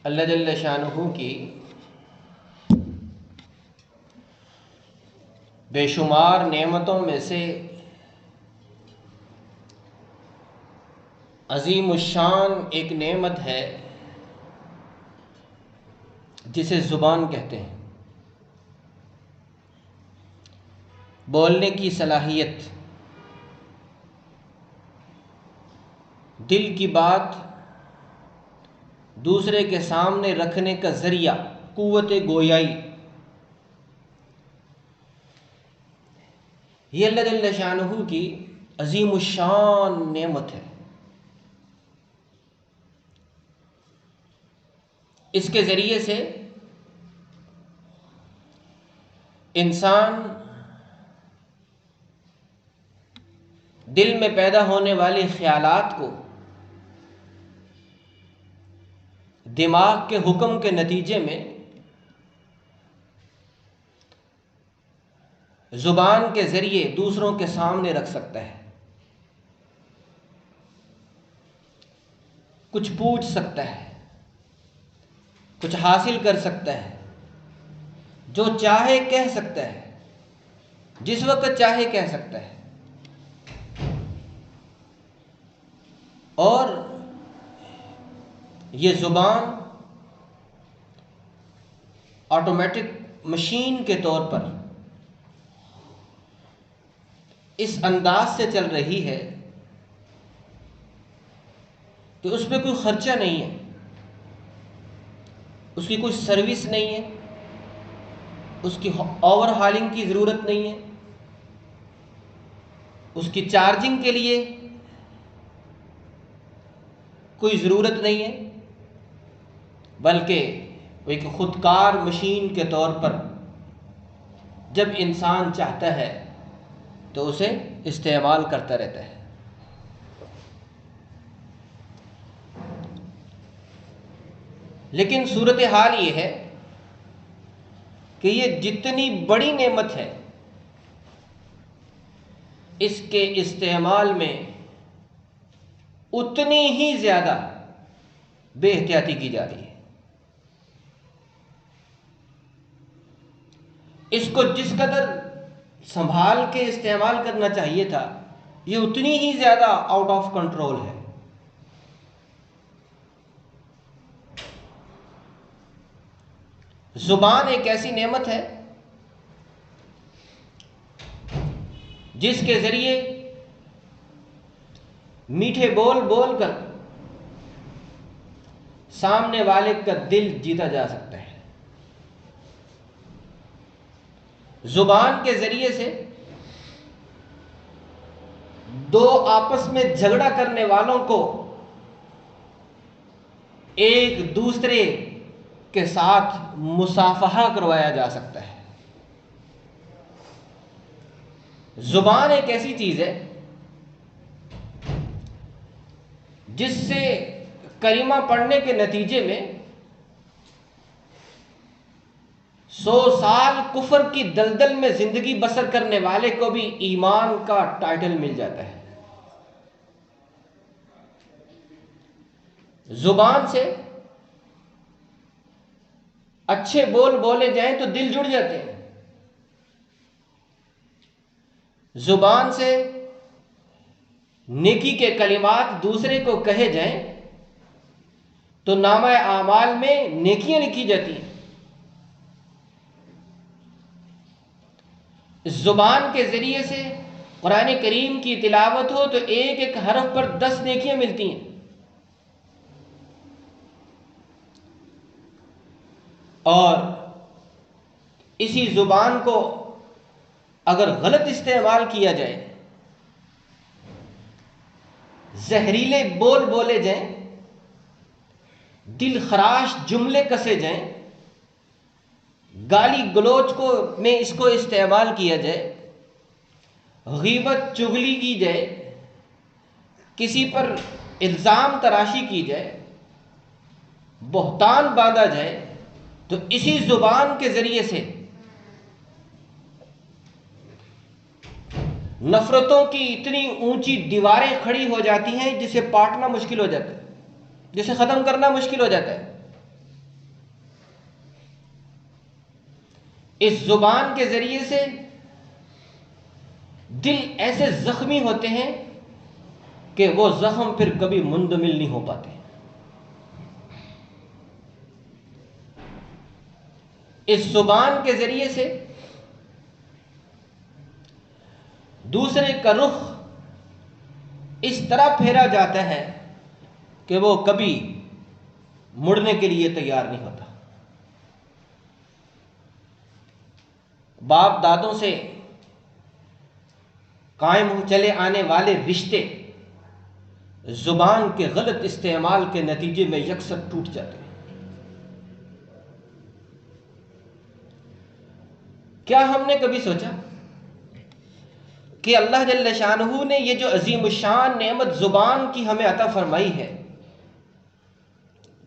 اللہ جل شانہ کی بے شمار نعمتوں میں سے عظیم الشان ایک نعمت ہے جسے زبان کہتے ہیں، بولنے کی صلاحیت، دل کی بات دوسرے کے سامنے رکھنے کا ذریعہ، قوت گویائی، یہ اللہ جل شانہ کی عظیم الشان نعمت ہے۔ اس کے ذریعے سے انسان دل میں پیدا ہونے والے خیالات کو دماغ کے حکم کے نتیجے میں زبان کے ذریعے دوسروں کے سامنے رکھ سکتا ہے، کچھ پوچھ سکتا ہے، کچھ حاصل کر سکتا ہے، جو چاہے کہہ سکتا ہے، جس وقت چاہے کہہ سکتا ہے، اور یہ زبان آٹومیٹک مشین کے طور پر اس انداز سے چل رہی ہے کہ اس پہ کوئی خرچہ نہیں ہے، اس کی کوئی سروس نہیں ہے، اس کی اوور ہالنگ کی ضرورت نہیں ہے، اس کی چارجنگ کے لیے کوئی ضرورت نہیں ہے، بلکہ وہ ایک خودکار مشین کے طور پر جب انسان چاہتا ہے تو اسے استعمال کرتا رہتا ہے۔ لیکن صورتحال یہ ہے کہ یہ جتنی بڑی نعمت ہے، اس کے استعمال میں اتنی ہی زیادہ بے احتیاطی کی جا رہی ہے۔ اس کو جس قدر سنبھال کے استعمال کرنا چاہیے تھا، یہ اتنی ہی زیادہ آؤٹ آف کنٹرول ہے۔ زبان ایک ایسی نعمت ہے جس کے ذریعے میٹھے بول بول کر سامنے والے کا دل جیتا جا سکتا ہے۔ زبان کے ذریعے سے دو آپس میں جھگڑا کرنے والوں کو ایک دوسرے کے ساتھ مصافحہ کروایا جا سکتا ہے۔ زبان ایک ایسی چیز ہے جس سے کلمہ پڑھنے کے نتیجے میں 100 سال کفر کی دلدل میں زندگی بسر کرنے والے کو بھی ایمان کا ٹائٹل مل جاتا ہے۔ زبان سے اچھے بول بولے جائیں تو دل جڑ جاتے ہیں، زبان سے نیکی کے کلمات دوسرے کو کہے جائیں تو نامہ اعمال میں نیکیاں لکھی جاتی ہیں۔ زبان کے ذریعے سے قرآن کریم کی تلاوت ہو تو ایک ایک حرف پر 10 نیکیاں ملتی ہیں، اور اسی زبان کو اگر غلط استعمال کیا جائے، زہریلے بول بولے جائیں، دل خراش جملے کسے جائیں، گالی گلوچ میں اس کو استعمال کیا جائے، غیبت چغلی کی جائے، کسی پر الزام تراشی کی جائے، بہتان باندھا جائے، تو اسی زبان کے ذریعے سے نفرتوں کی اتنی اونچی دیواریں کھڑی ہو جاتی ہیں جسے پاٹنا مشکل ہو جاتا ہے، جسے ختم کرنا مشکل ہو جاتا ہے۔ اس زبان کے ذریعے سے دل ایسے زخمی ہوتے ہیں کہ وہ زخم پھر کبھی مندمل نہیں ہو پاتے. اس زبان کے ذریعے سے دوسرے کا رخ اس طرح پھیرا جاتا ہے کہ وہ کبھی مڑنے کے لیے تیار نہیں ہوتا. باپ دادوں سے قائم چلے آنے والے رشتے زبان کے غلط استعمال کے نتیجے میں یکسر ٹوٹ جاتے ہیں. کیا ہم نے کبھی سوچا کہ اللہ جل شانہ نے یہ جو عظیم الشان نعمت زبان کی ہمیں عطا فرمائی ہے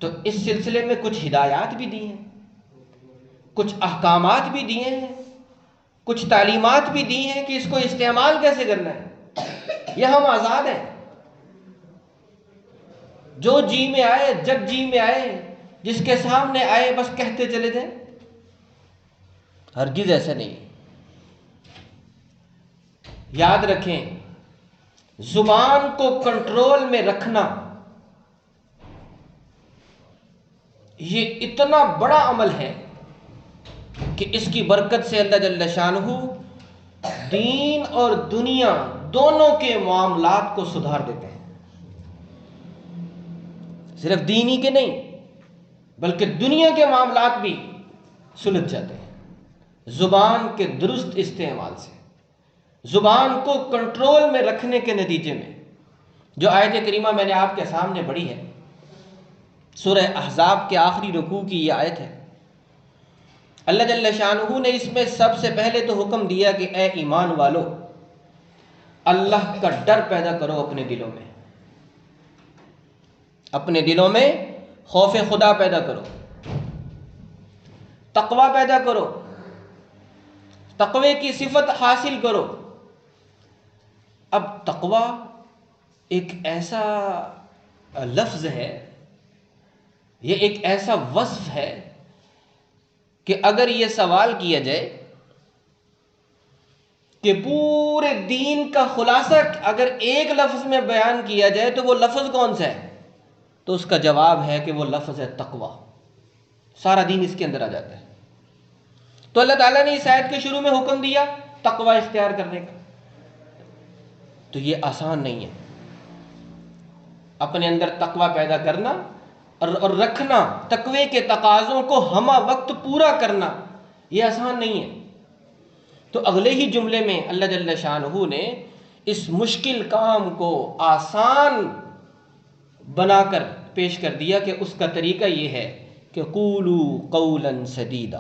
تو اس سلسلے میں کچھ ہدایات بھی دی ہیں, کچھ احکامات بھی دیے ہیں, کچھ تعلیمات بھی دی ہیں کہ اس کو استعمال کیسے کرنا ہے. یہ ہم آزاد ہیں, جو جی میں آئے جب جی میں آئے جس کے سامنے آئے بس کہتے چلے جائیں. ہرگز ایسا نہیں. یاد رکھیں, زبان کو کنٹرول میں رکھنا یہ اتنا بڑا عمل ہے کہ اس کی برکت سے اللہ جل شانہ دین اور دنیا دونوں کے معاملات کو سدھار دیتے ہیں. صرف دینی کے نہیں بلکہ دنیا کے معاملات بھی سلجھ جاتے ہیں زبان کے درست استعمال سے. زبان کو کنٹرول میں رکھنے کے نتیجے میں جو آیت کریمہ میں نے آپ کے سامنے پڑھی ہے, سورہ احزاب کے آخری رکوع کی یہ آیت ہے. اللہ جل شانہ نے اس میں سب سے پہلے تو حکم دیا کہ اے ایمان والو اللہ کا ڈر پیدا کرو اپنے دلوں میں, اپنے دلوں میں خوف خدا پیدا کرو, تقوی پیدا کرو, تقوی کی صفت حاصل کرو. اب تقوی ایک ایسا لفظ ہے, یہ ایک ایسا وصف ہے کہ اگر یہ سوال کیا جائے کہ پورے دین کا خلاصہ اگر ایک لفظ میں بیان کیا جائے تو وہ لفظ کون سا ہے, تو اس کا جواب ہے کہ وہ لفظ ہے تقوی. سارا دین اس کے اندر آ جاتا ہے. تو اللہ تعالیٰ نے اس آیت کے شروع میں حکم دیا تقوی اختیار کرنے کا, تو یہ آسان نہیں ہے. اپنے اندر تقوی پیدا کرنا اور رکھنا, تقوی کے تقاضوں کو ہمہ وقت پورا کرنا یہ آسان نہیں ہے. تو اگلے ہی جملے میں اللہ جل شانہ نے اس مشکل کام کو آسان بنا کر پیش کر دیا کہ اس کا طریقہ یہ ہے کہ قولوا قولا سدیدا.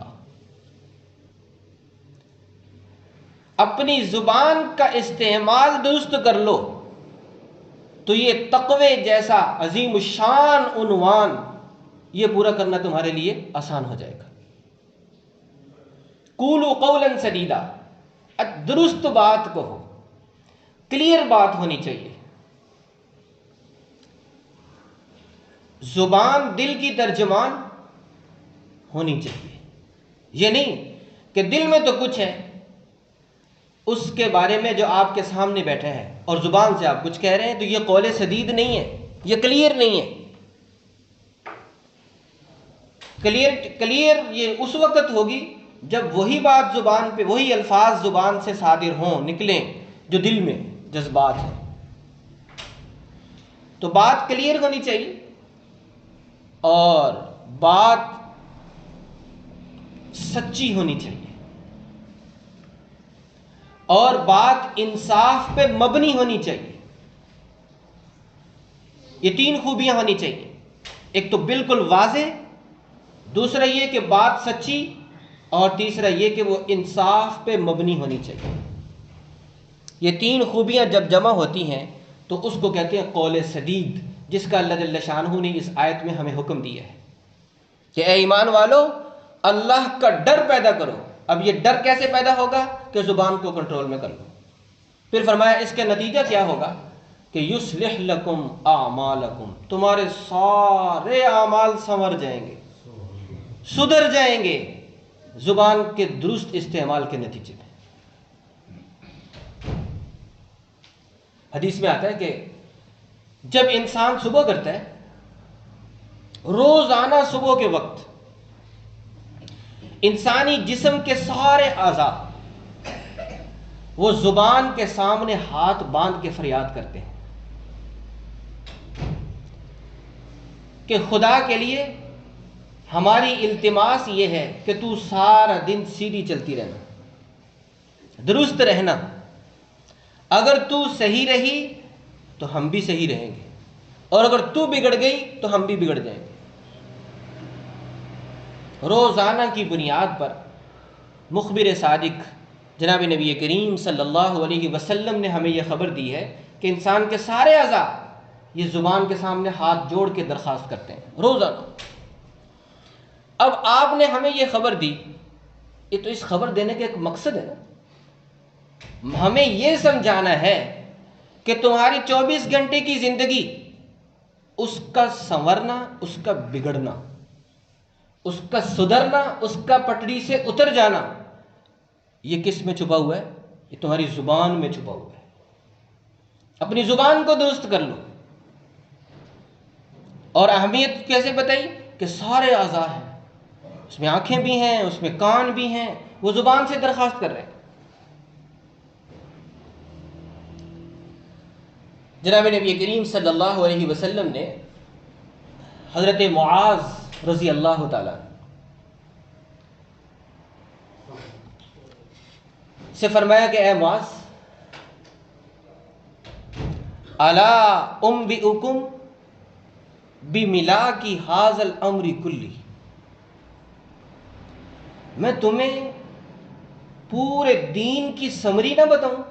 اپنی زبان کا استعمال درست کر لو تو یہ تقوی جیسا عظیم الشان عنوان یہ پورا کرنا تمہارے لیے آسان ہو جائے گا. قولوا قولا سدیدا, درست بات کہو, کلیئر بات ہونی چاہیے. زبان دل کی ترجمان ہونی چاہیے. یہ نہیں کہ دل میں تو کچھ ہے, اس کے بارے میں جو آپ کے سامنے بیٹھے ہیں اور زبان سے آپ کچھ کہہ رہے ہیں, تو یہ قول سدید نہیں ہے, یہ کلیئر نہیں ہے. کلیئر یہ اس وقت ہوگی جب وہی بات زبان پہ, وہی الفاظ زبان سے صادر ہوں, نکلیں جو دل میں جذبات ہیں. تو بات کلیئر ہونی چاہیے اور بات سچی ہونی چاہیے اور بات انصاف پہ مبنی ہونی چاہیے. یہ تین خوبیاں ہونی چاہیے. ایک تو بالکل واضح, دوسرا یہ کہ بات سچی, اور تیسرا یہ کہ وہ انصاف پہ مبنی ہونی چاہیے. یہ تین خوبیاں جب جمع ہوتی ہیں تو اس کو کہتے ہیں قول سدید, جس کا اللہ جل شانہ نے اس آیت میں ہمیں حکم دیا ہے کہ اے ایمان والو اللہ کا ڈر پیدا کرو. اب یہ ڈر کیسے پیدا ہوگا کہ زبان کو کنٹرول میں کر لو. پھر فرمایا اس کا نتیجہ کیا ہوگا کہ یصلح لکم اعمالکم, تمہارے سارے اعمال سنور جائیں گے, سدھر جائیں گے, زبان کے درست استعمال کے نتیجے میں۔ حدیث میں آتا ہے کہ جب انسان صبح کرتا ہے، روزانہ صبح کے وقت انسانی جسم کے سارے اعضاء وہ زبان کے سامنے ہاتھ باندھ کے فریاد کرتے ہیں کہ خدا کے لیے ہماری التماس یہ ہے کہ تو سارا دن سیدھی چلتی رہنا، درست رہنا، اگر تو صحیح رہی تو ہم بھی صحیح رہیں گے، اور اگر تو بگڑ گئی تو ہم بھی بگڑ جائیں گے۔ روزانہ کی بنیاد پر مخبر صادق جناب نبی کریم صلی اللہ علیہ وسلم نے ہمیں یہ خبر دی ہے کہ انسان کے سارے اعضاء یہ زبان کے سامنے ہاتھ جوڑ کے درخواست کرتے ہیں روزانہ۔ اب آپ نے ہمیں یہ خبر دی، یہ تو اس خبر دینے کا ایک مقصد ہے نا، ہمیں یہ سمجھانا ہے کہ تمہاری 24 گھنٹے کی زندگی، اس کا سنورنا، اس کا بگڑنا، اس کا سدھرنا، اس کا پٹڑی سے اتر جانا، یہ کس میں چھپا ہوا ہے؟ یہ تمہاری زبان میں چھپا ہوا ہے۔ اپنی زبان کو درست کر لو۔ اور اہمیت کیسے بتائی کہ سارے اعضاء ہیں، اس میں آنکھیں بھی ہیں، اس میں کان بھی ہیں، وہ زبان سے درخواست کر رہے ہیں۔ جناب نبی کریم صلی اللہ علیہ وسلم نے حضرت معاذ رضی اللہ تعالیٰ سے فرمایا کہ اے معاذ، الا انبئکم بملاکی ھذا الامر کلی، میں تمہیں پورے دین کی سمری نہ بتاؤں،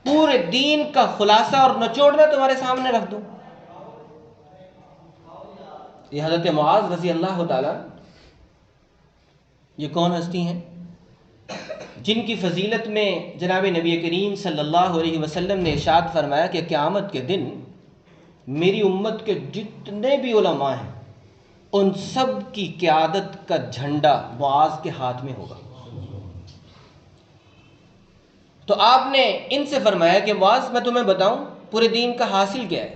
پورے دین کا خلاصہ اور نچوڑ نہ تمہارے سامنے رکھ دوں۔ یہ حضرت معاذ رضی اللہ تعالی یہ کون ہستی ہیں جن کی فضیلت میں جناب نبی کریم صلی اللہ علیہ وسلم نے ارشاد فرمایا کہ قیامت کے دن میری امت کے جتنے بھی علماء ہیں ان سب کی قیادت کا جھنڈا معاذ کے ہاتھ میں ہوگا۔ تو آپ نے ان سے فرمایا کہ معاذ میں تمہیں بتاؤں پورے دین کا حاصل کیا ہے؟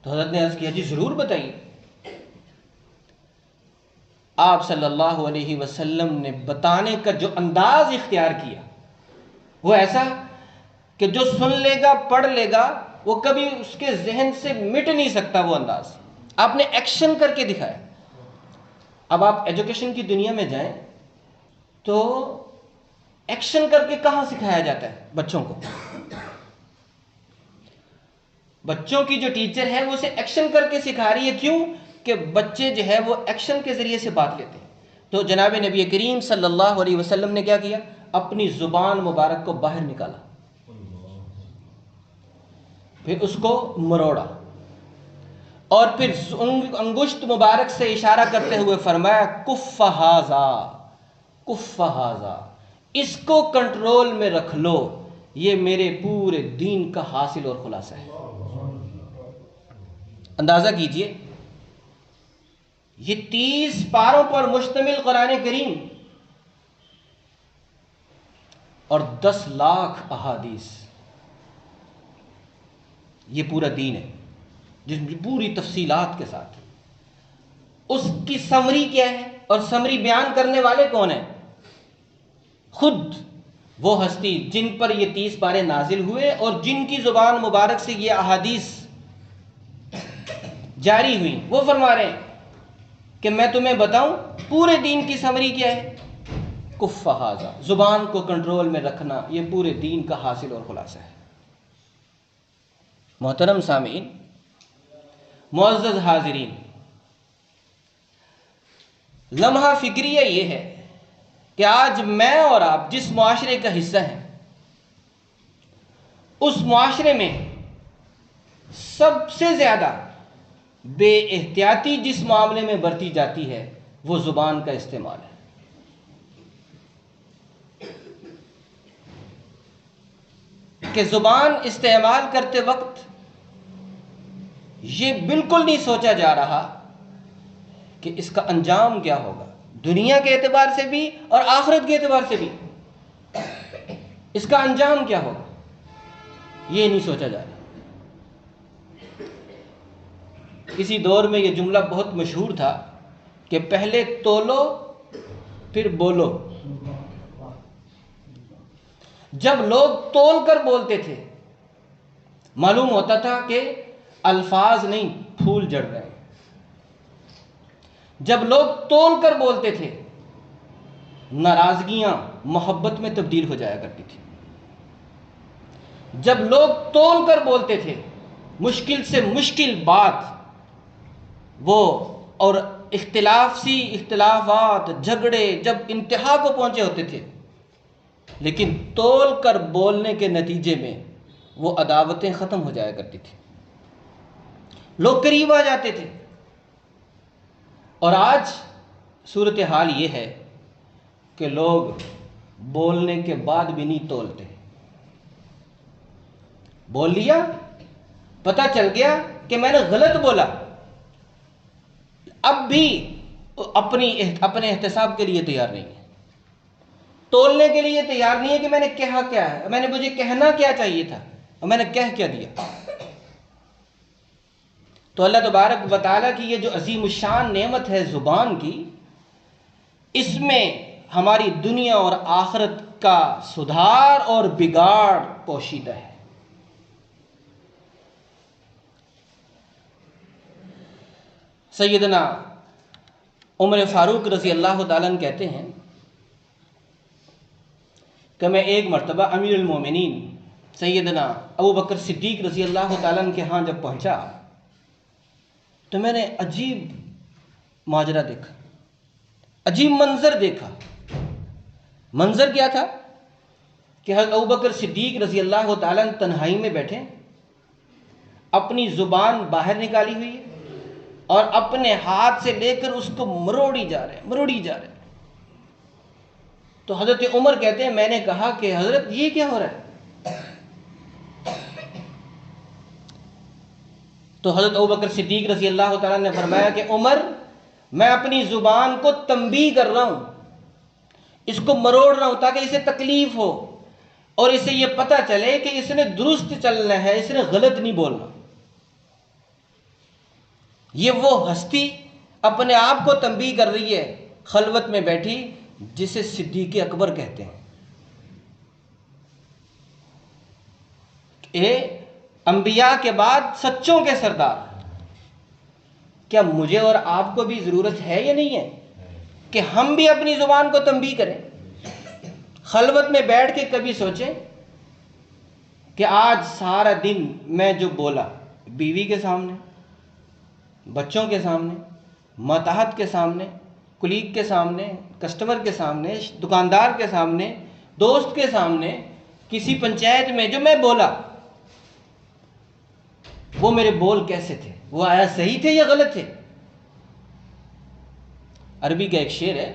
تو حضرت نے عرض کیا جی ضرور بتائیے۔ آپ صلی اللہ علیہ وسلم نے بتانے کا جو انداز اختیار کیا وہ ایسا کہ جو سن لے گا پڑھ لے گا وہ کبھی اس کے ذہن سے مٹ نہیں سکتا وہ انداز۔ آپ نے ایکشن کر کے دکھایا۔ اب آپ ایجوکیشن کی دنیا میں جائیں تو ایکشن کر کے کہاں سکھایا جاتا ہے بچوں کو؟ بچوں کی جو ٹیچر ہے وہ اسے ایکشن کر کے سکھا رہی ہے، کیوں کہ بچے جو ہے وہ ایکشن کے ذریعے سے بات لیتے ہیں۔ تو جناب نبی کریم صلی اللہ علیہ وسلم نے کیا کیا؟ اپنی زبان مبارک کو باہر نکالا، پھر اس کو مروڑا، اور پھر انگشت مبارک سے اشارہ کرتے ہوئے فرمایا کف ھذا، کف ھذا، اس کو کنٹرول میں رکھ لو، یہ میرے پورے دین کا حاصل اور خلاصہ ہے۔ اندازہ کیجئے یہ 30 پاروں پر مشتمل قرآن کریم اور 10 لاکھ احادیث، یہ پورا دین ہے جس میں پوری تفصیلات کے ساتھ۔ اس کی سمری کیا ہے اور سمری بیان کرنے والے کون ہیں؟ خود وہ ہستی جن پر یہ 30 پارے نازل ہوئے اور جن کی زبان مبارک سے یہ احادیث جاری ہوئی، وہ فرما رہے ہیں کہ میں تمہیں بتاؤں پورے دین کی سمری کیا ہے؟ کف ھذا، زبان کو کنٹرول میں رکھنا، یہ پورے دین کا حاصل اور خلاصہ ہے۔ محترم سامعین، معزز حاضرین، لمحہ فکریہ یہ ہے کہ آج میں اور آپ جس معاشرے کا حصہ ہیں اس معاشرے میں سب سے زیادہ بے احتیاطی جس معاملے میں برتی جاتی ہے وہ زبان کا استعمال ہے۔ کہ زبان استعمال کرتے وقت یہ بالکل نہیں سوچا جا رہا کہ اس کا انجام کیا ہوگا، دنیا کے اعتبار سے بھی اور آخرت کے اعتبار سے بھی۔ اس کا انجام کیا ہوگا یہ نہیں سوچا جا رہا۔ کسی دور میں یہ جملہ بہت مشہور تھا کہ پہلے تولو پھر بولو۔ جب لوگ تول کر بولتے تھے معلوم ہوتا تھا کہ الفاظ نہیں پھول جڑ رہے ہیں۔ جب لوگ تول کر بولتے تھے ناراضگیاں محبت میں تبدیل ہو جایا کرتی تھی۔ جب لوگ تول کر بولتے تھے مشکل سے مشکل بات وہ اور اختلافات جھگڑے جب انتہا کو پہنچے ہوتے تھے، لیکن تول کر بولنے کے نتیجے میں وہ عداوتیں ختم ہو جایا کرتی تھی، لوگ قریب آ جاتے تھے۔ اور آج صورتحال یہ ہے کہ لوگ بولنے کے بعد بھی نہیں تولتے۔ بول لیا، پتہ چل گیا کہ میں نے غلط بولا، اب بھی اپنے احتساب کے لیے تیار نہیں ہے، تولنے کے لیے تیار نہیں ہے کہ میں نے کہا کیا ہے، مجھے کہنا کیا چاہیے تھا اور میں نے کہہ کیا دیا۔ تو اللہ تبارک و تعالیٰ کی یہ جو عظیم الشان نعمت ہے زبان کی، اس میں ہماری دنیا اور آخرت کا سدھار اور بگاڑ پوشیدہ ہے۔ سیدنا عمر فاروق رضی اللہ تعالیٰ عنہ کہتے ہیں کہ میں ایک مرتبہ امیر المومنین سیدنا ابو بکر صدیق رضی اللہ تعالیٰ عنہ کے ہاں جب پہنچا تو میں نے عجیب ماجرا دیکھا، عجیب منظر دیکھا۔ منظر کیا تھا کہ حضرت ابو بکر صدیق رضی اللہ تعالیٰ عنہ تنہائی میں بیٹھے، اپنی زبان باہر نکالی ہوئی ہے اور اپنے ہاتھ سے لے کر اس کو مروڑی جا رہے۔ تو حضرت عمر کہتے ہیں میں نے کہا کہ حضرت یہ کیا ہو رہا ہے؟ تو حضرت ابوبکر صدیق رضی اللہ تعالیٰ نے فرمایا کہ عمر میں اپنی زبان کو تنبیہ کر رہا ہوں، اس کو مروڑ رہا ہوں تاکہ اسے تکلیف ہو اور اسے یہ پتہ چلے کہ اس نے درست چلنا ہے، اس نے غلط نہیں بولنا۔ یہ وہ ہستی اپنے آپ کو تنبیہ کر رہی ہے خلوت میں بیٹھی، جسے صدیق اکبر کہتے ہیں۔ انبیاء کے بعد سچوں کے سردار، کیا مجھے اور آپ کو بھی ضرورت ہے یا نہیں ہے کہ ہم بھی اپنی زبان کو تنبیہ کریں؟ خلوت میں بیٹھ کے کبھی سوچیں کہ آج سارا دن میں جو بولا، بیوی کے سامنے، بچوں کے سامنے، ماتحت کے سامنے، کلیگ کے سامنے، کسٹمر کے سامنے، دکاندار کے سامنے، دوست کے سامنے، کسی پنچایت میں جو میں بولا، وہ میرے بول کیسے تھے؟ وہ آیا صحیح تھے یا غلط تھے؟ عربی کا ایک شعر ہے،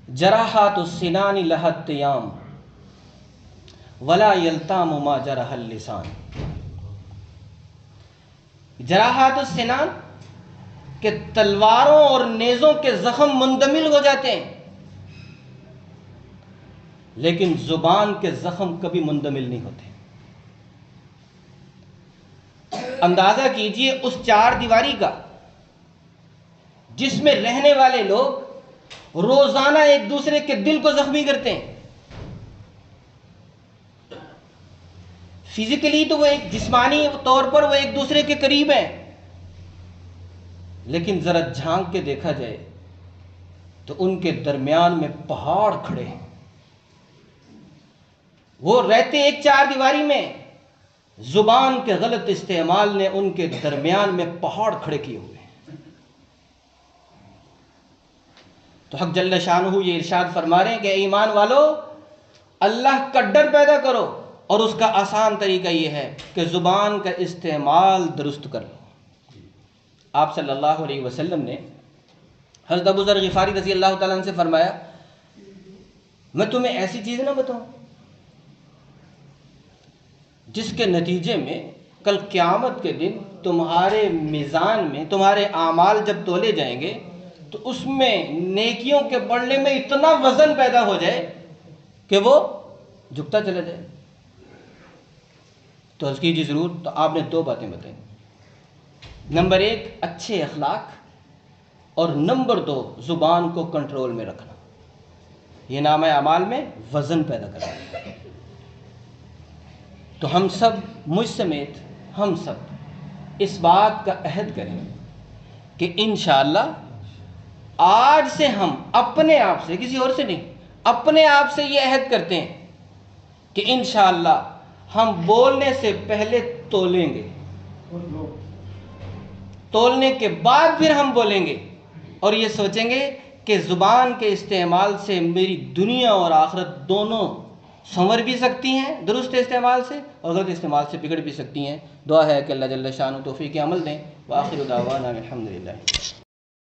جراحات السنان لها التیام ولا یلتام ما جرح اللسان۔ جراحات السنان کہ تلواروں اور نیزوں کے زخم مندمل ہو جاتے ہیں، لیکن زبان کے زخم کبھی مندمل نہیں ہوتے۔ اندازہ کیجئے اس چار دیواری کا جس میں رہنے والے لوگ روزانہ ایک دوسرے کے دل کو زخمی کرتے ہیں۔ فزیکلی تو وہ ایک جسمانی طور پر وہ ایک دوسرے کے قریب ہیں، لیکن ذرا جھانک کے دیکھا جائے تو ان کے درمیان میں پہاڑ کھڑے ہیں۔ وہ رہتے ایک چار دیواری میں، زبان کے غلط استعمال نے ان کے درمیان میں پہاڑ کھڑے کیے ہوئے ہیں۔ تو حق جل شانہ یہ ارشاد فرما رہے ہیں کہ ایمان والو، اللہ کا ڈر پیدا کرو، اور اس کا آسان طریقہ یہ ہے کہ زبان کا استعمال درست کر لو۔ آپ صلی اللہ علیہ وسلم نے حضرت ابو ذر غفاری رضی اللہ تعالیٰ عنہ سے فرمایا، میں تمہیں ایسی چیز نہ بتاؤں جس کے نتیجے میں کل قیامت کے دن تمہارے میزان میں تمہارے اعمال جب تولے جائیں گے تو اس میں نیکیوں کے بڑھنے میں اتنا وزن پیدا ہو جائے کہ وہ جھکتا چلا جائے. تو عرض کیجیے ضرور. تو آپ نے دو باتیں بتائیں. نمبر ایک اچھے اخلاق، اور نمبر دو زبان کو کنٹرول میں رکھنا. یہ نامہ اعمال میں وزن پیدا کرنا. تو ہم سب، مجھ سمیت ہم سب اس بات کا عہد کریں کہ انشاءاللہ آج سے ہم اپنے آپ سے، کسی اور سے نہیں، اپنے آپ سے یہ عہد کرتے ہیں کہ انشاءاللہ ہم بولنے سے پہلے تولیں گے، تولنے کے بعد پھر ہم بولیں گے، اور یہ سوچیں گے کہ زبان کے استعمال سے میری دنیا اور آخرت دونوں سنور بھی سکتی ہیں درست استعمال سے، اور غلط استعمال سے بگڑ بھی سکتی ہیں. دعا ہے کہ اللہ جل شانہ توفیق عمل دیں. وآخر دعوانا الحمدللہ.